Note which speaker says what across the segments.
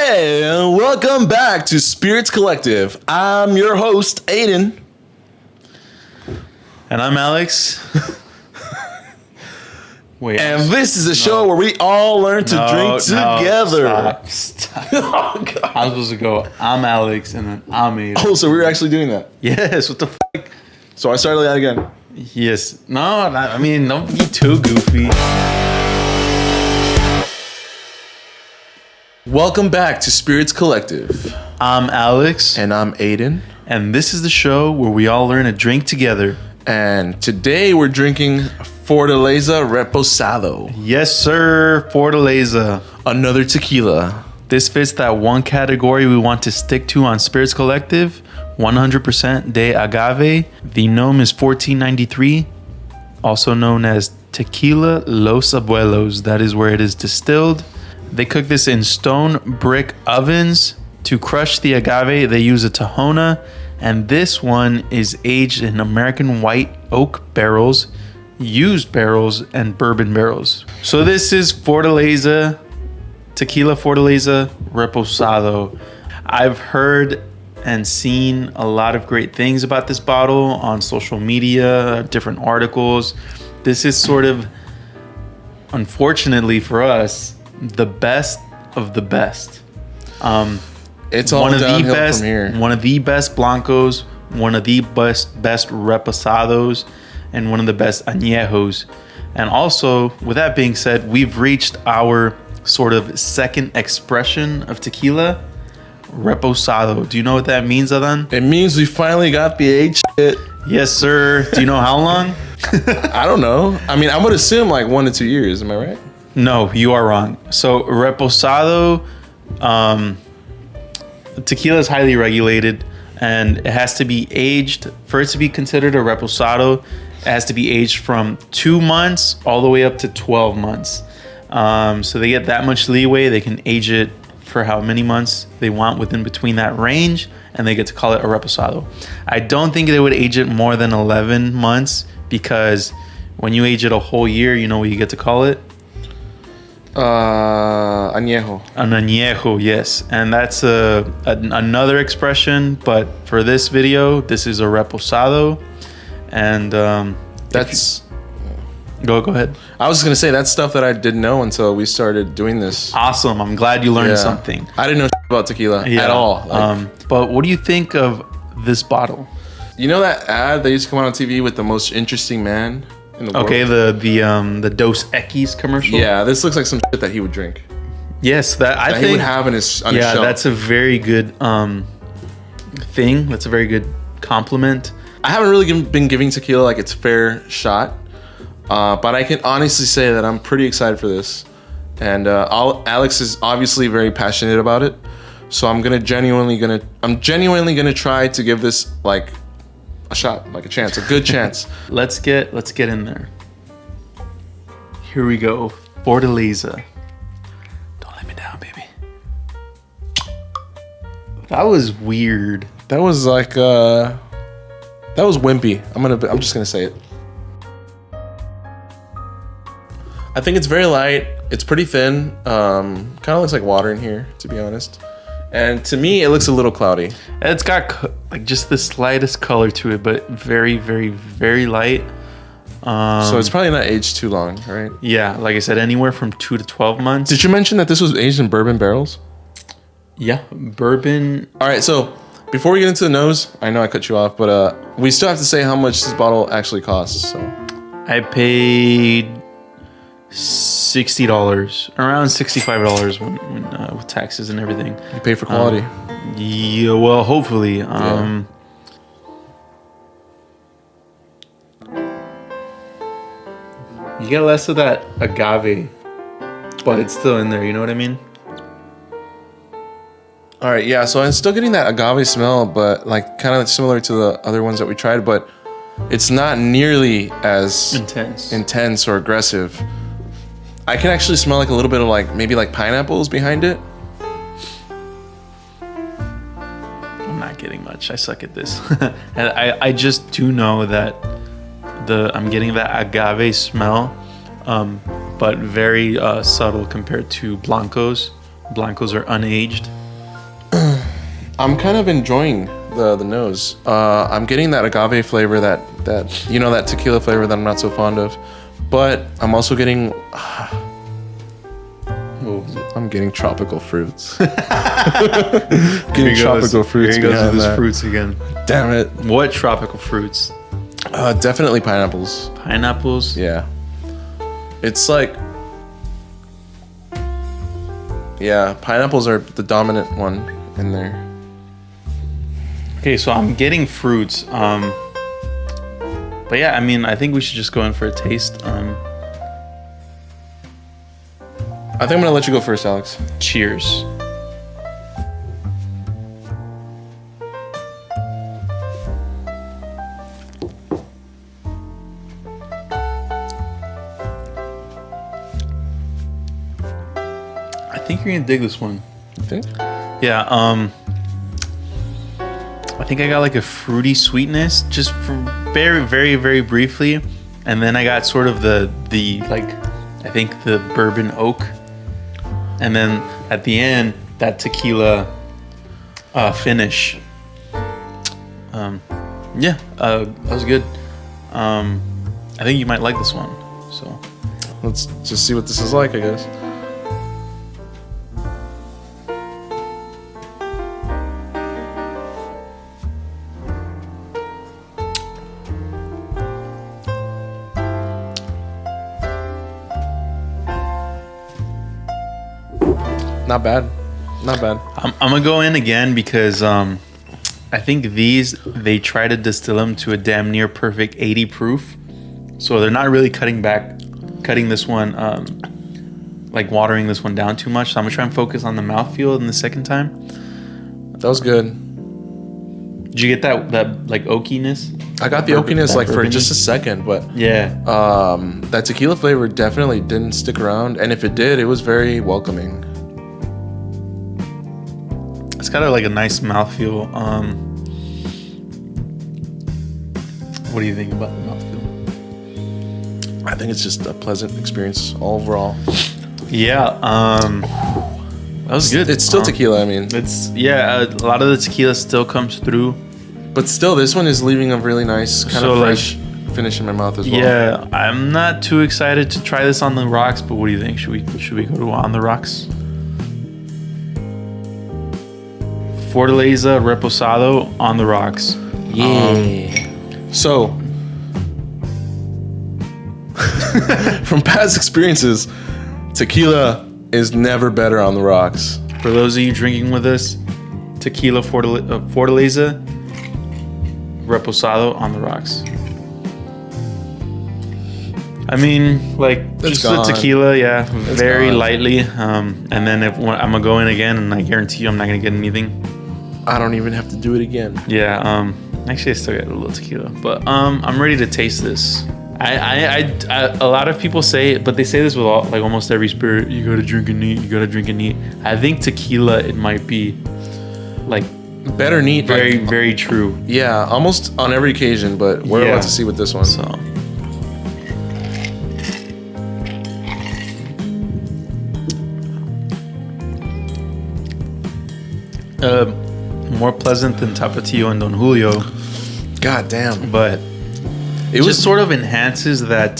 Speaker 1: And welcome back to Spirits Collective. I'm your host, Aiden.
Speaker 2: And I'm Alex. Wait,
Speaker 1: and this is a show where we all learn to drink together.
Speaker 2: Stop. Oh, God. I was supposed to go, I'm Alex, and then I'm Aiden.
Speaker 1: Oh, so we were actually doing that?
Speaker 2: Yes, what the fuck?
Speaker 1: So I started that again.
Speaker 2: Yes. No, I mean, don't be too goofy.
Speaker 1: Welcome back to Spirits Collective.
Speaker 2: I'm Alex.
Speaker 1: And I'm Aiden.
Speaker 2: And this is the show where we all learn to drink together.
Speaker 1: And today we're drinking Fortaleza Reposado.
Speaker 2: Yes, sir. Fortaleza.
Speaker 1: Another tequila.
Speaker 2: This fits that one category we want to stick to on Spirits Collective. 100% de agave. The gnome is $14.93, also known as Tequila Los Abuelos. That is where it is distilled. They cook this in stone brick ovens. To crush the agave, they use a tahona, and this one is aged in American white oak barrels, used barrels, and bourbon barrels. So this is Fortaleza, Tequila Fortaleza Reposado. I've heard and seen a lot of great things about this bottle on social media, different articles. This is sort of, unfortunately for us, the best of the best.
Speaker 1: It's all downhill from here.
Speaker 2: One of the best blancos, one of the best reposados, and one of the best añejos. And also, with that being said, we've reached our sort of second expression of tequila, reposado. Do you know what that means, Adan?
Speaker 1: It means we finally got the age shit.
Speaker 2: Yes, sir. Do you know how long?
Speaker 1: I don't know. I mean, I would assume like 1 to 2 years. Am I right?
Speaker 2: No, you are wrong. So reposado, tequila is highly regulated, and it has to be aged. For it to be considered a reposado, it has to be aged from 2 months all the way up to 12 months. So they get that much leeway. They can age it for how many months they want within between that range, and they get to call it a reposado. I don't think they would age it more than 11 months, because when you age it a whole year, you know what you get to call it?
Speaker 1: Añejo.
Speaker 2: An añejo, yes. And that's another expression, but for this video, this is a reposado. And
Speaker 1: that's...
Speaker 2: Go ahead.
Speaker 1: I was just going to say, that's stuff that I didn't know until we started doing this.
Speaker 2: Awesome. I'm glad you learned something.
Speaker 1: I didn't know about tequila at all.
Speaker 2: But what do you think of this bottle?
Speaker 1: You know that ad that used to come out on TV with the most interesting man in the world?
Speaker 2: Okay, the Dos Equis commercial.
Speaker 1: Yeah, this looks like some shit that he would drink.
Speaker 2: Yes, I think
Speaker 1: he would have on his shelf.
Speaker 2: Yeah, that's a very good thing. That's a very good compliment.
Speaker 1: I haven't really been giving tequila like its fair shot, but I can honestly say that I'm pretty excited for this. And Alex is obviously very passionate about it, so I'm genuinely gonna try to give this like a shot, like a chance, a good chance.
Speaker 2: Let's get in there. Here we go. Fortaleza. Don't let me down, baby. That was weird.
Speaker 1: That was like that was wimpy. I'm just gonna say it. I think it's very light. It's pretty thin. Kind of looks like water in here, to be honest. And to me, it looks a little cloudy.
Speaker 2: It's got like just the slightest color to it, but very, very, very light.
Speaker 1: So it's probably not aged too long, right?
Speaker 2: Yeah, like I said, anywhere from 2 to 12 months.
Speaker 1: Did you mention that this was aged in bourbon barrels?
Speaker 2: Yeah, bourbon.
Speaker 1: All right, so before we get into the nose, I know I cut you off, but we still have to say how much this bottle actually costs. So
Speaker 2: I paid $60, around $65 when with taxes and everything.
Speaker 1: You pay for quality.
Speaker 2: Yeah, well, hopefully. You get less of that agave, but it's still in there. You know what I mean?
Speaker 1: All right, yeah. So I'm still getting that agave smell, but like kind of similar to the other ones that we tried, but it's not nearly as intense or aggressive. I can actually smell like a little bit of like maybe like pineapples behind it.
Speaker 2: I'm not getting much. I suck at this. And I just do know that I'm getting that agave smell, but very subtle compared to blancos. Blancos are unaged.
Speaker 1: I'm kind of enjoying the nose. I'm getting that agave flavor, that that tequila flavor that I'm not so fond of, but I'm also getting. I'm getting tropical fruits. Getting tropical fruits.
Speaker 2: Here he goes with his
Speaker 1: that.
Speaker 2: fruits again.
Speaker 1: Damn it!
Speaker 2: What tropical fruits?
Speaker 1: Definitely pineapples.
Speaker 2: Pineapples?
Speaker 1: Yeah. It's like. Yeah, pineapples are the dominant one in there.
Speaker 2: Okay, so I'm getting fruits. But yeah, I mean, I think we should just go in for a taste.
Speaker 1: I think I'm gonna let you go first, Alex.
Speaker 2: Cheers. I think you're gonna dig this one.
Speaker 1: You think?
Speaker 2: Yeah, I think I got like a fruity sweetness just for very, very, very briefly. And then I got sort of the like, I think the bourbon oak. And then at the end, that tequila finish. Yeah, that was good. I think you might like this one. So
Speaker 1: Let's just see what this is like, I guess. Not bad. Not bad.
Speaker 2: I'm gonna go in again because I think they try to distill them to a damn near perfect 80 proof, so they're not really cutting this one, like watering this one down too much. So I'm gonna try and focus on the mouthfeel in the second time.
Speaker 1: That was good.
Speaker 2: Did you get that like oakiness?
Speaker 1: I got the oakiness like for just a second, but
Speaker 2: Yeah.
Speaker 1: that tequila flavor definitely didn't stick around, and if it did, it was very welcoming.
Speaker 2: It's got like a nice mouthfeel. What do you think about the mouthfeel?
Speaker 1: I think it's just a pleasant experience overall.
Speaker 2: Yeah, that was good.
Speaker 1: It's still tequila, I mean.
Speaker 2: It's a lot of the tequila still comes through.
Speaker 1: But still, this one is leaving a really nice kind of fresh finish in my mouth as well.
Speaker 2: Yeah, I'm not too excited to try this on the rocks, but what do you think? Should we go to on the rocks? Fortaleza Reposado on the rocks.
Speaker 1: Yeah. So, from past experiences, tequila is never better on the rocks.
Speaker 2: For those of you drinking with us, tequila Fortaleza Reposado on the rocks. I mean, like,
Speaker 1: It's
Speaker 2: just
Speaker 1: gone.
Speaker 2: the tequila, yeah,
Speaker 1: It's
Speaker 2: very
Speaker 1: gone.
Speaker 2: lightly. And then I'm gonna go in again, and I guarantee you, I'm not gonna get anything.
Speaker 1: I don't even have to do it again.
Speaker 2: Yeah. Actually, I still got a little tequila, but I'm ready to taste this. I a lot of people say, but they say this with almost every spirit. You gotta drink it neat. You gotta drink it neat. I think tequila, it might be like
Speaker 1: Better neat.
Speaker 2: very,
Speaker 1: like,
Speaker 2: very true.
Speaker 1: yeah, almost on every occasion, but we're about to see with this one.
Speaker 2: So. More pleasant than Tapatio and Don Julio,
Speaker 1: God damn.
Speaker 2: but
Speaker 1: It
Speaker 2: just
Speaker 1: was
Speaker 2: sort of enhances that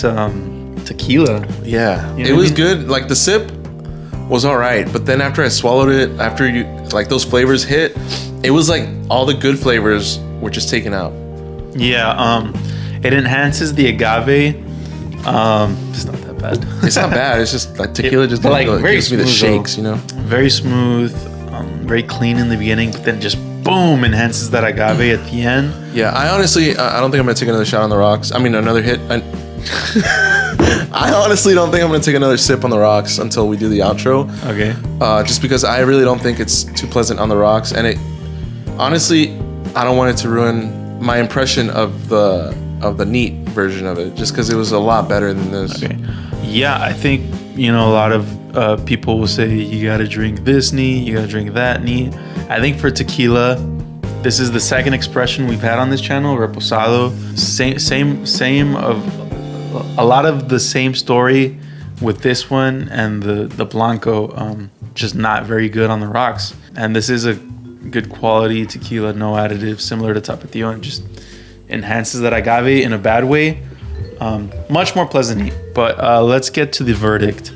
Speaker 2: tequila.
Speaker 1: Yeah,
Speaker 2: You know
Speaker 1: it
Speaker 2: what I
Speaker 1: was
Speaker 2: mean?
Speaker 1: good. Like the sip was all right, but then after I swallowed it, after you like those flavors hit, it was like all the good flavors were just taken out.
Speaker 2: Yeah, it enhances the agave. It's not that bad.
Speaker 1: It's not bad. It's just like tequila just
Speaker 2: like,
Speaker 1: like,
Speaker 2: very
Speaker 1: gives me the
Speaker 2: smooth, though.
Speaker 1: shakes, you know.
Speaker 2: Very smooth, very clean in the beginning, but then just boom enhances that agave at the end.
Speaker 1: Yeah, I honestly, I don't think I'm gonna take another shot on the rocks. I mean, another hit. I honestly don't think I'm gonna take another sip on the rocks until we do the outro.
Speaker 2: Okay.
Speaker 1: Just because I really don't think it's too pleasant on the rocks, and it honestly, I don't want it to ruin my impression of the neat version of it, just because it was a lot better than this.
Speaker 2: Okay. Yeah, I think a lot of people will say you gotta drink this neat, you gotta drink that neat. I think for tequila, this is the second expression we've had on this channel, Reposado. Same of a lot of the same story with this one and the Blanco. just not very good on the rocks. And this is a good quality tequila, no additives, similar to Tapatio, and just enhances that agave in a bad way. Much more pleasant neat. But let's get to the verdict.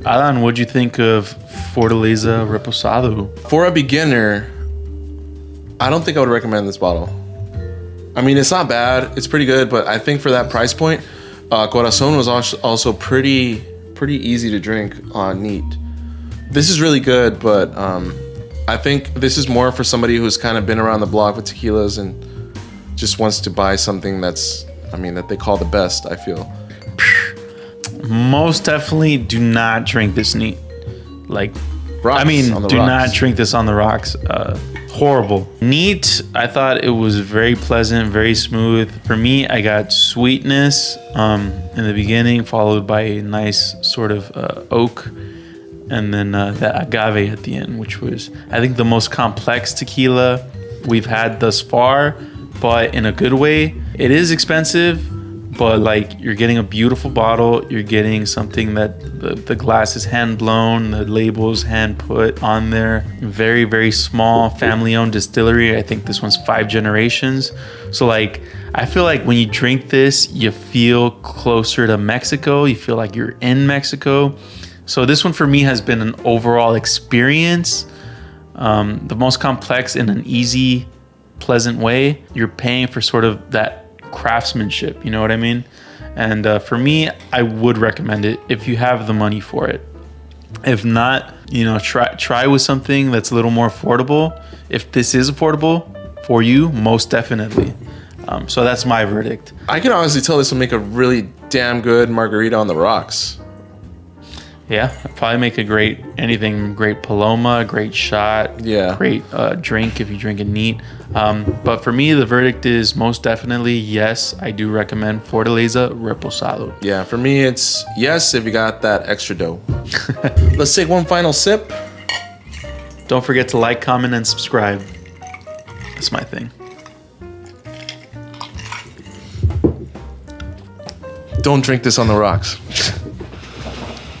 Speaker 2: Alan, what'd you think of Fortaleza Reposado?
Speaker 1: For a beginner, I don't think I would recommend this bottle. I mean, it's not bad. It's pretty good, but I think for that price point, Corazon was also pretty easy to drink neat. This is really good, but I think this is more for somebody who's kind of been around the block with tequilas and just wants to buy something that they call the best, I feel.
Speaker 2: Most definitely do not drink this neat. Like,
Speaker 1: Rocks,
Speaker 2: do not drink this on the rocks. Horrible. Neat, I thought it was very pleasant, very smooth. For me, I got sweetness in the beginning, followed by a nice sort of oak, and then the agave at the end, which was, I think, the most complex tequila we've had thus far, but in a good way. It is expensive, but like, you're getting a beautiful bottle. You're getting something that the glass is hand blown, the label's hand put on there. Very, very small family owned distillery. I think this one's 5 generations. So like, I feel like when you drink this, you feel closer to Mexico. You feel like you're in Mexico. So this one for me has been an overall experience. The most complex in an easy, pleasant way. You're paying for sort of that craftsmanship, you know what I mean? And for me, I would recommend it if you have the money for it. If not, try with something that's a little more affordable. If this is affordable for you, most definitely. So that's my verdict.
Speaker 1: I can honestly tell this will make a really damn good margarita on the rocks.
Speaker 2: Yeah, probably make a great Paloma, great shot,
Speaker 1: yeah,
Speaker 2: great drink if you drink it neat. But for me, the verdict is most definitely yes, I do recommend Fortaleza Reposado.
Speaker 1: Yeah, for me, it's yes if you got that extra dough. Let's take one final sip.
Speaker 2: Don't forget to like, comment, and subscribe. That's my thing.
Speaker 1: Don't drink this on the rocks.